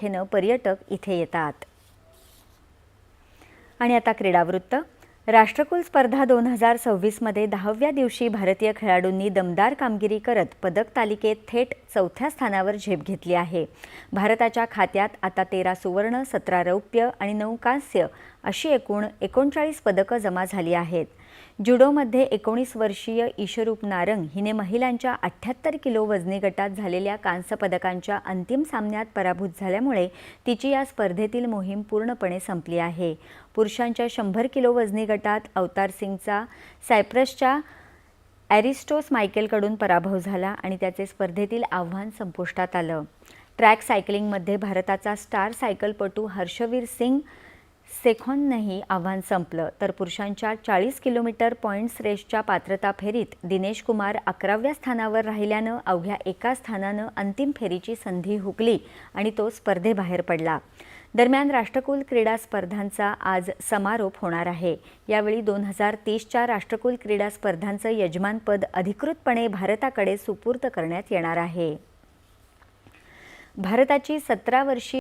संख्येने पर्यटक इथे येतात। आणि आता क्रीडावृत्त। राष्ट्रकुल स्पर्धा 2026 मध्ये 10व्या दिवशी भारतीय खेळाडूंनी दमदार कामगिरी करत पदक तालिकेत थेट 4थ्या स्थानावर झेप घेतली आहे। भारताच्या खात्यात आता 13 सुवर्ण, 17 रौप्य आणि 9 कांस्य अशी एकूण 39 पदकं जमा झाली आहेत। जुडोमध्ये 19 वर्षीय ईशरूप नारंग हिने महिलांच्या 78 किलो वजनी गटात झालेल्या कांस्य पदकांच्या अंतिम सामन्यात पराभूत झाल्यामुळे तिची या स्पर्धेतील मोहीम पूर्णपणे संपली आहे। पुरुषांच्या 100 किलो वजनी गटात अवतार सिंगचा सायप्रसच्या ॲरिस्टोस मायकेलकडून पराभव झाला आणि त्याचे स्पर्धेतील आव्हान संपुष्टात आलं। ट्रॅक सायकलिंगमध्ये भारताचा स्टार सायकलपटू हर्षवीर सिंग सेखॉननंही आव्हान संपलं, तर पुरुषांच्या 40 किलोमीटर पॉइंट्स रेसच्या पात्रता फेरीत दिनेश कुमार 11व्या स्थानावर राहिल्यानं अवघ्या एका स्थानानं अंतिम फेरीची संधी हुकली आणि तो स्पर्धेबाहेर पडला। दरम्यान राष्ट्रकुल क्रीडा स्पर्धांचा आज समारोप होणार आहे। यावेळी 2030च्या राष्ट्रकुल क्रीडा स्पर्धांचं यजमानपद अधिकृतपणे भारताकडे सुपूर्द करण्यात येणार आहे। भारताची 17 वर्षीय